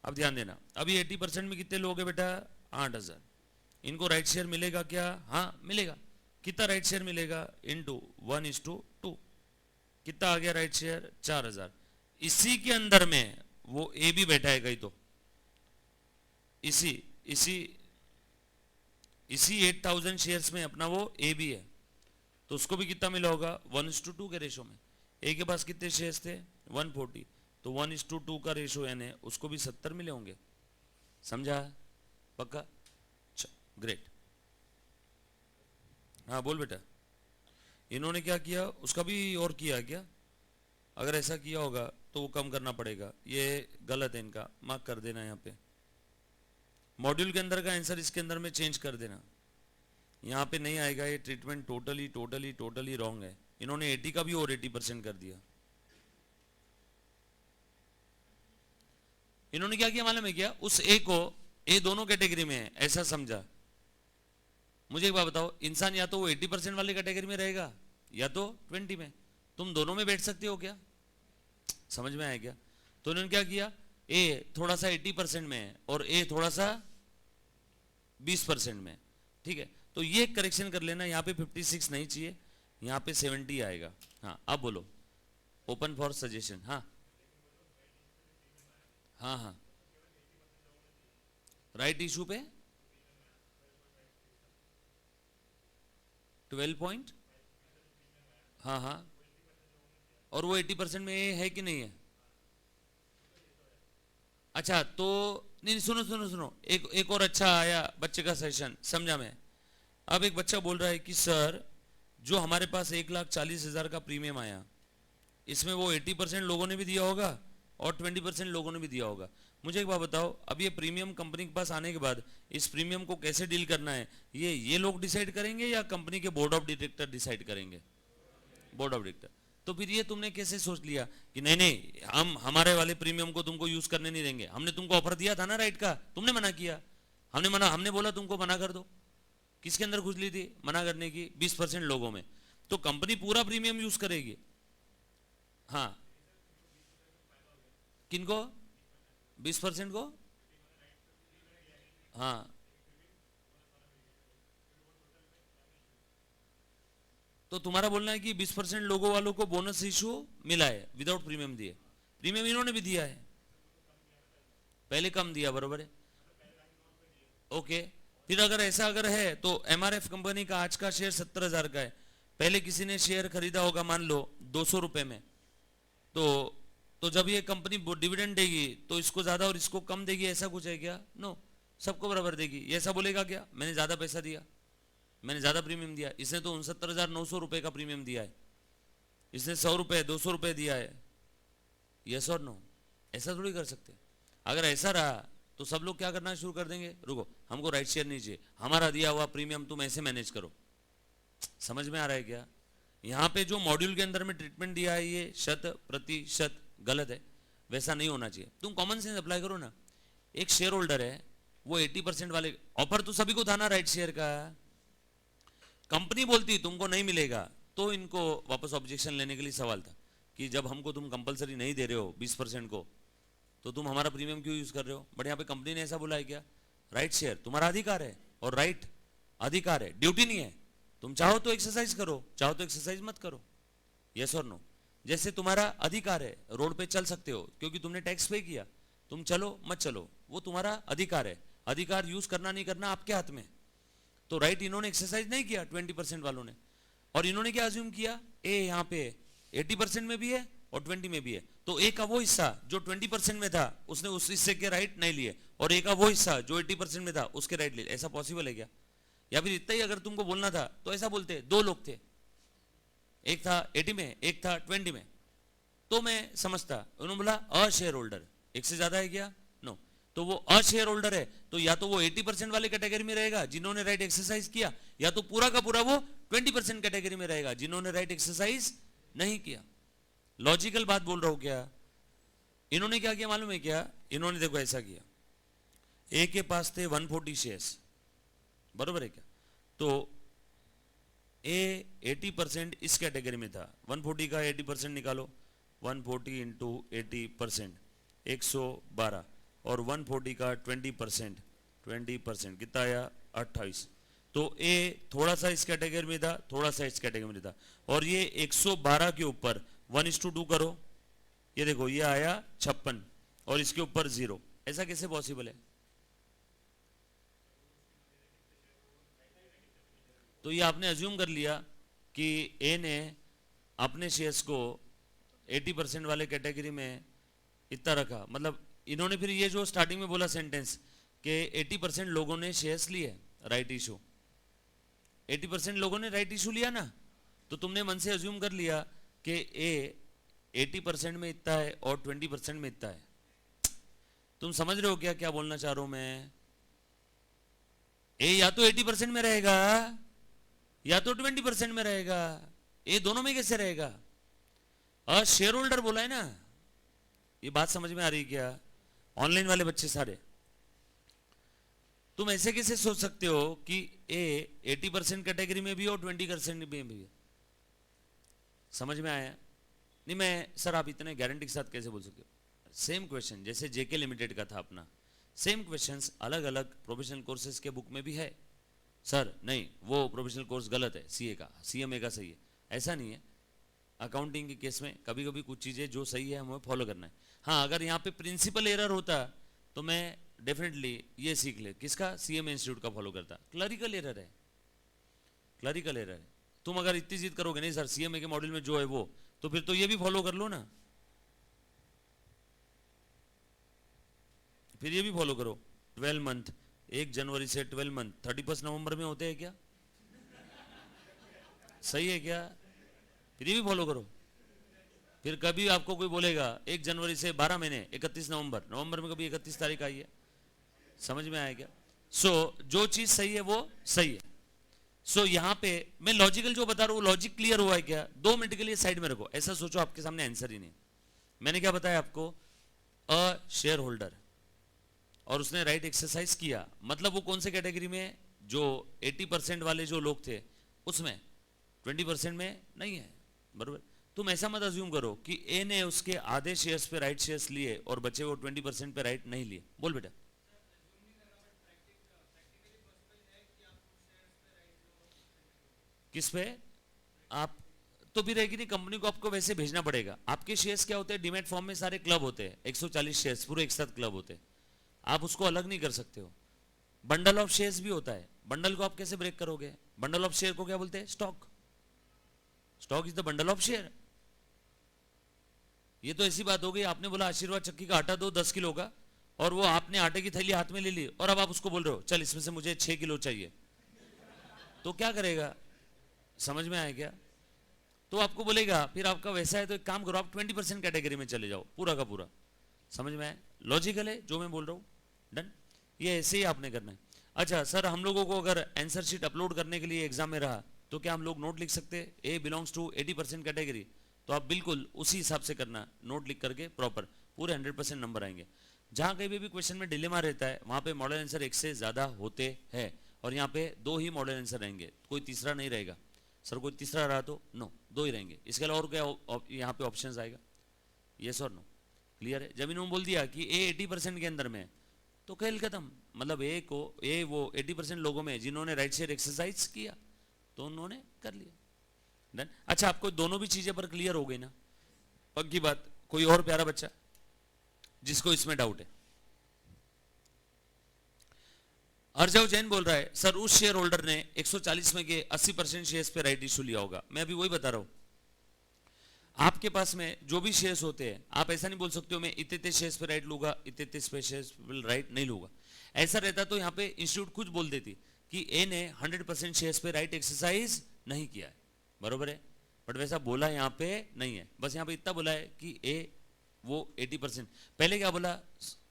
अब ध्यान देना, अभी 80% में कितने लोग हैं बेटा? 8000। इनको राइट शेयर मिलेगा क्या? हाँ मिलेगा। कितना राइट शेयर मिलेगा? इनटू 1:2। कितना आ गया राइट शेयर? 4000। इसी के अंदर में वो ए भी बैठा है कहीं, तो इसी 8000 शेयर्स में अपना वो ए भी है, तो उसको भी कितना मिला होगा? 1:2 के रेशो में। ए के पास कितने शेयर्स थे? 140। तो 1:2 का रेशो यानी उसको भी 70 मिले होंगे। समझा? पक्का? ग्रेट। हाँ बोल बेटा। इन्होंने क्या किया? उसका भी और किया क्या? अगर ऐसा किया होगा तो वो कम करना पड़ेगा। ये गलत है इनका, मार्क कर देना यहाँ पे। मॉड्यूल के अंदर का आंसर इसके अंदर में चेंज कर देना, यहाँ पे नहीं आएगा। ये ट्रीटमेंट टोटली रॉन्ग है। इन्होंने 80 का भी और 80% कर दिया। इन्होंने क्या किया मालूम है क्या? उस ए को, ए दोनों कैटेगरी में है ऐसा समझा। मुझे एक बात बताओ, इंसान या तो वो 80% वाली कैटेगरी में रहेगा या तो 20 में। तुम दोनों में बैठ सकते हो क्या? समझ में आया क्या? तो इन्होंने क्या किया? ए थोड़ा सा 80% में है और ए थोड़ा सा 20% में। ठीक है, तो ये करेक्शन कर लेना। यहाँ पे 56 नहीं चाहिए, यहाँ पे 70 आएगा। हाँ अब बोलो, ओपन फॉर सजेशन। हाँ हाँ हाँ, राइट इशू पे 12 पॉइंट, हाँ हाँ, और वो 80% में है कि नहीं है? अच्छा तो नहीं, सुनो सुनो सुनो, एक और अच्छा आया बच्चे का सेशन, समझा मैं। अब एक बच्चा बोल रहा है कि सर जो हमारे पास 1,40,000 का प्रीमियम आया, इसमें वो 80% लोगों ने भी दिया होगा और 20% लोगों ने भी दिया होगा। मुझे एक बात बताओ, अब ये प्रीमियम कंपनी के पास आने के बाद इस प्रीमियम को कैसे डील करना है, ये लोग डिसाइड करेंगे या कंपनी के बोर्ड ऑफ डायरेक्टर डिसाइड करेंगे? Board of director. तो फिर ये तुमने कैसे सोच लिया कि नहीं नहीं हम हमारे वाले प्रीमियम को तुमको यूज करने नहीं देंगे? हमने तुमको ऑफर दिया था ना राइट का, तुमने मना किया। हमने बोला तुमको मना कर दो, किसके अंदर खुजली थी मना करने की? 20% लोगों में। तो कंपनी पूरा प्रीमियम यूज करेगी। हाँ, किनको? 20% को। हाँ, तो तुम्हारा बोलना है कि 20% लोगों वालों को बोनस इशू मिला है विदाउट प्रीमियम दिए। प्रीमियम इन्होंने भी दिया है, पहले कम दिया, बरोबर है। ओके, फिर अगर ऐसा अगर है तो एमआरएफ कंपनी का आज का शेयर 70,000 का है, पहले किसी ने शेयर खरीदा होगा मान लो 200 रुपए में, तो जब ये कंपनी डिविडेंड देगी तो इसको ज्यादा और इसको कम देगी, ऐसा कुछ है क्या? नो, सबको बराबर देगी। ये ऐसा बोलेगा क्या मैंने ज्यादा पैसा दिया, मैंने ज्यादा प्रीमियम दिया? इसने तो 69,900 रुपए का प्रीमियम दिया है, इसने 100 रुपए 200 रुपए दिया है। यस और नो? ऐसा थोड़ी कर सकते। अगर ऐसा रहा तो सब लोग क्या करना शुरू कर देंगे, रुको हमको राइट शेयर नहीं चाहिए, हमारा दिया हुआ प्रीमियम तुम ऐसे मैनेज करो। समझ में आ रहा है क्या? यहाँ पे जो मॉड्यूल के अंदर में ट्रीटमेंट दिया है ये 100% गलत है, वैसा नहीं होना चाहिए। तुम कॉमन सेंस अप्लाई करो ना। एक शेयर होल्डर है, वो 80% वाले, ऑफर तो सभी को था ना राइट शेयर का, कंपनी बोलती तुमको नहीं मिलेगा, तो इनको वापस ऑब्जेक्शन लेने के लिए सवाल था कि जब हमको तुम कंपलसरी नहीं दे रहे हो 20% को, तो तुम हमारा प्रीमियम क्यों यूज कर रहे हो? बट यहाँ पे कंपनी ने ऐसा बोला है क्या? राइट शेयर तुम्हारा अधिकार है, और राइट अधिकार है, ड्यूटी नहीं है। तुम चाहो तो एक्सरसाइज करो, चाहो तो एक्सरसाइज मत करो। यस और नो? जैसे तुम्हारा अधिकार है रोड पे चल सकते हो क्योंकि तुमने टैक्स पे किया, तुम चलो मत चलो वो तुम्हारा अधिकार है, अधिकार यूज करना नहीं करना आपके हाथ में। तो राइट इन्होंने एक्सरसाइज नहीं किया 20% वालों ने, और इन्होंने क्या अज्यूम किया, ए यहाँ पे 80% में भी है और 20 में भी है, तो ए का वो हिस्सा जो 20% में था उसने उस हिस्से के राइट नहीं लिए, और ए का वो हिस्सा जो 80% में था उसके राइट लिए। ऐसा पॉसिबल है क्या? या फिर इतना ही अगर तुमको बोलना था तो ऐसा बोलते, दो लोग थे, एक था 80 में एक था 20 में, तो मैं समझता। उन्होंने बोला अ शेयर होल्डर, एक से ज्यादा है क्या? नो। तो वो अ शेयर होल्डर है तो या तो वो 80% वाले कैटेगरी में रहेगा जिन्होंने राइट एक्सरसाइज किया, या तो पूरा का पूरा वो 20% कैटेगरी में रहेगा जिन्होंने राइट एक्सरसाइज नहीं किया। लॉजिकल बात बोल रहा हूं क्या? इन्होंने क्या किया मालूम है क्या? इन्होंने देखो ऐसा किया, ए के पास थे 140 शेयर्स, बरोबर है क्या? तो ए 80% इस कैटेगरी में था, 140 का 80% निकालो, 140 इंटू 80% 112, और 140 का 20% कितना आया? 28। तो ए थोड़ा सा इस कैटेगरी में था, थोड़ा सा इस कैटेगरी में था, और ये 112 के ऊपर 1:2 करो, ये देखो ये आया 56, और इसके ऊपर 0। ऐसा कैसे पॉसिबल है? तो ये आपने अज्यूम कर लिया कि ए ने अपने शेयर्स को 80% वाले कैटेगरी में इतना रखा, मतलब इन्होंने फिर ये जो स्टार्टिंग में बोला सेंटेंस कि 80% लोगों ने शेयर्स लिए राइट इशू, 80% लोगों ने राइट इशू लिया ना, तो तुमने मन से अज्यूम कर लिया कि ए 80% में इतना है और 20% में इतना है। तुम समझ रहे हो क्या क्या बोलना चाह रहा हूं मैं? ए या तो 80% में रहेगा या तो 20% में रहेगा, ए दोनों में कैसे रहेगा? शेयर होल्डर बोला है ना। ये बात समझ में आ रही है क्या? ऑनलाइन वाले बच्चे सारे, तुम ऐसे कैसे सोच सकते हो कि ए 80% कैटेगरी में भी और 20% में भी? समझ में आया नहीं? मैं सर आप इतने गारंटी के साथ कैसे बोल सकते हो? सेम क्वेश्चन जैसे जेके लिमिटेड का था अपना, सेम क्वेश्चंस अलग अलग प्रोफेशनल कोर्सेज के बुक में भी है। सर नहीं वो प्रोफेशनल कोर्स गलत है, सीए का सीएमए का सही है, ऐसा नहीं है। अकाउंटिंग के केस में कभी कभी कुछ चीज़ें जो सही है हमें फॉलो करना है। हाँ, अगर यहाँ पे प्रिंसिपल एरर होता तो मैं डेफिनेटली ये सीख ले, किसका? सीएमए इंस्टीट्यूट का फॉलो करता। क्लरिकल एरर है, क्लरिकल एरर है। तुम अगर इतनी जिद करोगे नहीं सर सीएमए के मॉड्यूल में जो है वो, तो फिर तो ये भी फॉलो कर लो ना, फिर ये भी फॉलो करो। 12 मंथ, 1 जनवरी से 12 मंथ 31 नवंबर में होते हैं क्या? सही है क्या? फिर ये भी फॉलो करो। फिर कभी आपको कोई बोलेगा 1 जनवरी से 12 महीने 31 नवंबर में कभी 31 तारीख आई है? समझ में आया क्या? जो चीज सही है वो सही है। यहां पे मैं लॉजिकल जो बता रहा हूं, लॉजिक क्लियर हुआ है क्या? 2 मिनट के लिए साइड में रखो, ऐसा सोचो आपके सामने आंसर ही नहीं। मैंने क्या बताया आपको? अ शेयर होल्डर, और उसने राइट एक्सरसाइज किया, मतलब वो कौन से कैटेगरी में? जो 80% वाले जो लोग थे उसमें 20% में नहीं है, बरोबर। तुम ऐसा मत अज्यूम करो कि ए ने उसके आधे शेयर्स पे राइट शेयर्स लिए और बचे वो 20% पे राइट नहीं लिए। बोल बेटा। किस पे? आप तो भी रहेगी नहीं, कंपनी को आपको वैसे भेजना पड़ेगा। आपके शेयर्स क्या होते हैं, डीमैट फॉर्म में सारे क्लब होते हैं, 140 शेयर्स पूरे एक साथ क्लब होते हैं, आप उसको अलग नहीं कर सकते हो। बंडल ऑफ शेयर्स भी होता है, बंडल को आप कैसे ब्रेक करोगे? बंडल ऑफ शेयर को क्या बोलते हैं? Stock. Stock is the bundle of share. ये तो ऐसी बात हो गई, आपने बोला आशीर्वाद चक्की का आटा दो 10 किलो का, और वो आपने आटे की थैली हाथ में ले ली और अब आप उसको बोल रहे हो चल इसमें से मुझे 6 किलो चाहिए, तो क्या करेगा? समझ में आया क्या? तो आपको बोलेगा फिर आपका वैसा है तो एक काम करो, आप 20% कैटेगरी में चले जाओ, पूरा का पूरा। समझ में आया? लॉजिकल है जो मैं बोल रहा हूँ? डन। ये ऐसे ही आपने करना है। अच्छा सर, हम लोगों को अगर आंसर शीट अपलोड करने के लिए एग्जाम में रहा तो क्या हम लोग नोट लिख सकते हैं ए बिलोंग्स टू 80% कैटेगरी? तो आप बिल्कुल उसी हिसाब से करना, नोट लिख करके प्रॉपर पूरे 100% नंबर आएंगे। जहां कहीं भी क्वेश्चन में डिलेमा रहता है वहां पे मॉडल आंसर एक से ज्यादा होते हैं, और यहाँ पे 2 ही मॉडल आंसर रहेंगे, कोई तीसरा नहीं रहेगा। सर कोई तीसरा रहा तो नो, 2 ही रहेंगे, इसके अलावा और क्या यहाँ पे ऑप्शन आएगा? यस और नो? क्लियर है? जब इन्होंने बोल दिया कि ए 80% के अंदर में है तो खेल खत्म। मतलब ए को वो 80% लोगों में जिन्होंने राइट शेयर एक्सरसाइज किया तो उन्होंने कर लिया। डन। अच्छा, आपको दोनों भी चीजें पर क्लियर हो गई ना? पक्की बात। कोई और प्यारा बच्चा जिसको इसमें डाउट है? हरजाऊ जैन बोल रहा है सर उस शेयर होल्डर ने 140 में के 80% शेयर्स पे राइट इशू लिया होगा। मैं अभी वही बता रहा हूं, आपके पास में जो भी शेयर्स होते हैं आप ऐसा नहीं बोल सकते हो मैं इतने शेयर्स पे राइट लूंगा, इतने शेयर्स पे राइट नहीं लूंगा। ऐसा रहता तो यहाँ पे इंस्टीट्यूट कुछ बोल देती कि ए ने 100% शेयर्स पे राइट एक्सरसाइज नहीं किया है, बरोबर है, बट वैसा बोला यहाँ पे नहीं है। बस यहाँ पे इतना बोला है कि ए वो 80%, पहले क्या बोला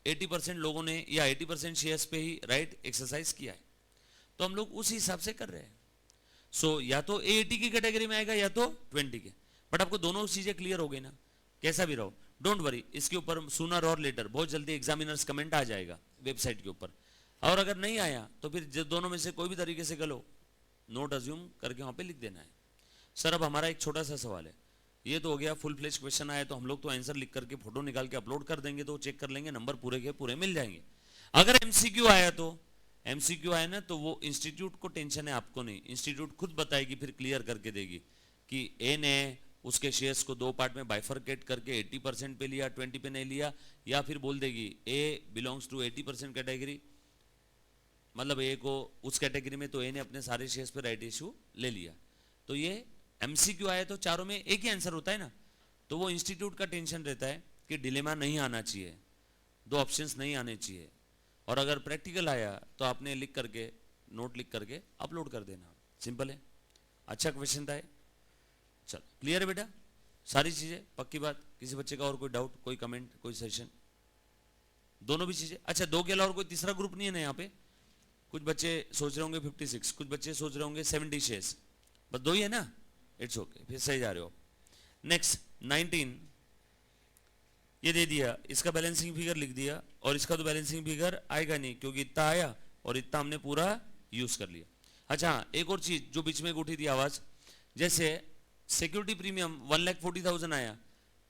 80% लोगों ने या 80% शेयर्स पे ही राइट एक्सरसाइज किया है, तो हम लोग उस हिसाब से कर रहे हैं। सो या तो ए 80 की कैटेगरी में आएगा या तो 20 के, बट आपको दोनों चीजें क्लियर हो गई ना? कैसा भी रहो, डोंट वरी, इसके ऊपर सूनर और लेटर बहुत जल्दी एग्जामिनर्स कमेंट आ जाएगा वेबसाइट के ऊपर, और अगर नहीं आया तो फिर दोनों में से कोई भी तरीके से करो, नोट अज्यूम करके वहां पे लिख देना है। सर अब हमारा एक छोटा सा सवाल है, ये तो हो गया फुल फ्लेज क्वेश्चन आया तो हम लोग तो आंसर लिख करके फोटो निकाल के अपलोड कर देंगे तो चेक कर लेंगे, नंबर पूरे के पूरे मिल जाएंगे। अगर एमसीक्यू आया तो एमसीक्यू आया ना तो वो इंस्टीट्यूट को टेंशन है, आपको नहीं। इंस्टीट्यूट खुद बताएगी, फिर क्लियर करके देगी कि ए ने उसके शेयर्स को 2 पार्ट में बाइफरकेट करके 80% पे लिया, 20 पे नहीं लिया, या फिर बोल देगी ए बिलोंग्स टू 80% कैटेगरी, मतलब ए को उस कैटेगरी में तो ए ने अपने सारे शेयर्स पे राइट इशू ले लिया। तो ये एमसीक्यू आया तो चारों में एक ही आंसर होता है ना, तो वो इंस्टीट्यूट का टेंशन रहता है कि डिलेमा नहीं आना चाहिए, 2 ऑप्शंस नहीं आने चाहिए, और अगर प्रैक्टिकल आया तो आपने लिख करके नोट लिख करके अपलोड कर देना, सिंपल है। अच्छा क्वेश्चन था, चल क्लियर है बेटा सारी चीजें? पक्की बात। किसी बच्चे का और कोई डाउट, कोई कमेंट, कोई सेशन? दोनों भी चीजें। अच्छा 2 के अलावा और कोई तीसरा ग्रुप नहीं है ना यहाँ पे? कुछ बच्चे सोच रहे होंगे 56, कुछ बच्चे सोच रहे होंगे 70 शेयर्स, बस 2 ही है ना? इट्स ओके, फिर सही जा रहे हो। नेक्स्ट 19, ये दे दिया, इसका बैलेंसिंग फिगर लिख दिया, और इसका तो बैलेंसिंग फिगर आएगा नहीं क्योंकि इतना आया और इतना हमने पूरा यूज कर लिया। अच्छा एक और चीज जो बीच में उठी थी आवाज, जैसे सिक्योरिटी प्रीमियम 1,40,000 आया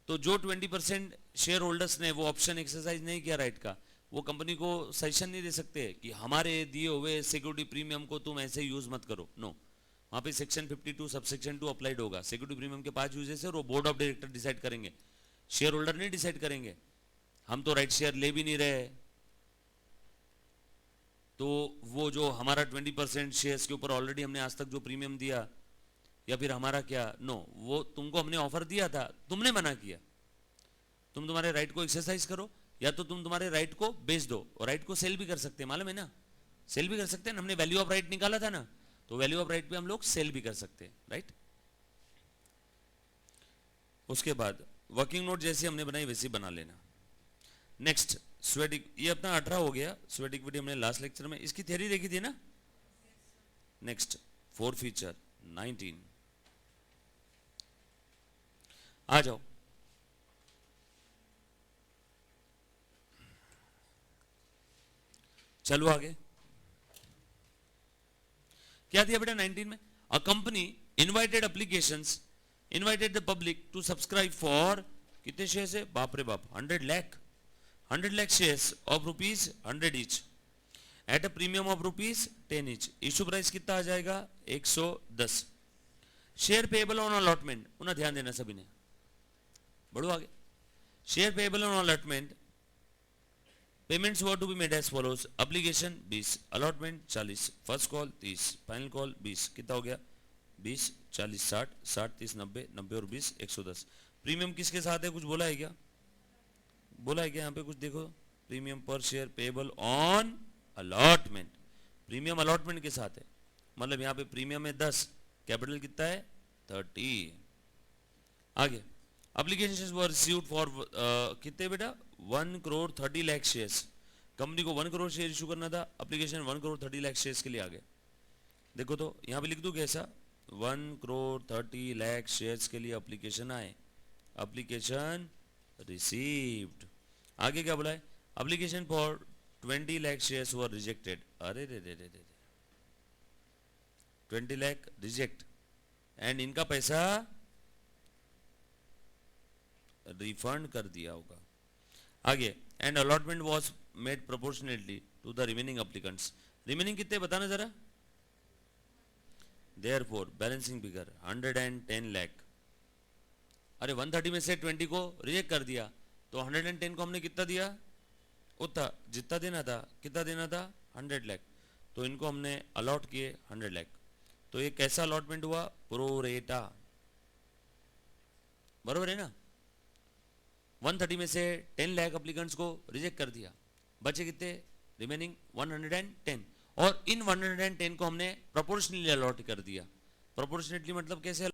तो जो 20% शेयर होल्डर्स ने वो ऑप्शन एक्सरसाइज नहीं किया राइट का, वो कंपनी को सजेशन नहीं दे सकते कि हमारे दिए हुए सिक्योरिटी प्रीमियम को तुम ऐसे यूज मत करो, नो। वहां पे सेक्शन 52 सबसेक्शन 2 अप्लाइड होगा। सिक्योरिटी प्रीमियम के 5 यूजेस है और वो बोर्ड ऑफ डायरेक्टर डिसाइड करेंगे, शेयर होल्डर नहीं डिसाइड करेंगे। हम तो राइट शेयर ले भी नहीं रहे, तो वो जो हमारा 20% शेयर्स के ऊपर ऑलरेडी हमने आज तक जो प्रीमियम दिया, या फिर हमारा क्या, नो, वो तुमको हमने ऑफर दिया था, तुमने मना किया, तुम तुम्हारे राइट को एक्सरसाइज करो, या तो तुम तुम्हारे राइट को बेच दो, और राइट को सेल भी कर सकते हैं, मालूम है ना? सेल भी कर सकते हैं, हमने वैल्यू ऑफ राइट निकाला था ना, तो वैल्यू ऑफ राइट पे हम लोग सेल भी कर सकते हैं, राइट। उसके बाद वर्किंग नोट जैसी हमने बनाई वैसी बना लेना। नेक्स्ट स्वेट, ये अपना 18 हो गया। स्वेट इक्विटी हमने लास्ट लेक्चर में इसकी थ्योरी देखी थी ना। नेक्स्ट 4 फीचर 19, आ जाओ। चलो आगे। क्या दिया बेटा 19 में? A company invited the public to subscribe for कितने शेयर्स है? बाप रे बाप, 100 lakh shares of rupees 100 each at a premium of rupees 10 each. Issue price कितना आ जाएगा? 110। शेयर पेएबल ऑन अलॉटमेंट, उन्हें ध्यान देना सभी ने, बढ़ो आगे। Share payable on allotment, payments were to be made as follows. Application 20, allotment 40, first call 30, final call 20, कितना हो गया? 20, 40, 60, 60, 30, 90, 90 और 20, 110। प्रीमियम किसके साथ है? कुछ बोला है क्या? बोला है क्या यहाँ पे? कुछ देखो, प्रीमियम पर share payable on allotment, premium allotment के साथ है, मतलब यहाँ पे प्रीमियम है 10, कैपिटल कितना है? 30। आगे, एप्लीकेशंस वर रिसीव्ड फॉर कितने बेटा? 1 करोड़ 30 लाख शेयर्स। कंपनी को 1 करोड़ शेयर इशू करना था, एप्लीकेशन 1 करोड़ 30 लाख शेयर्स के लिए आ गया। देखो तो यहाँ पे लिख दूं कैसा? 1 करोड़ 30 लाख शेयर्स के लिए एप्लीकेशन आए, एप्लीकेशन रिसीव्ड। आगे क्या बोला है? Application for 20 lakh shares were rejected. अरे रे रे रे रे, 20 लाख रिजेक्ट, एंड इनका पैसा रिफंड कर दिया होगा। आगे, and allotment was made proportionately to the remaining applicants. Remaining कितने बताना जरा? Therefore balancing figure 110 lakh. अरे 130 में से 20 को रिजेक्ट कर दिया, तो 110 को हमने कितना दिया? उतना जितना देना था। कितना देना था? 100 लाख। तो इनको हमने अलॉट किए 100 लाख। तो ये कैसा अलॉटमेंट हुआ? प्रोरेटा, बरोबर है ना? 130 में से 10 लाख एप्लीकेंट्स को रिजेक्ट कर दिया, बचे कितने? रिमेनिंग 110, और इन 110 को हमने प्रोपोर्शनली अलॉट कर दिया। प्रोपोर्शनेटली मतलब कैसे?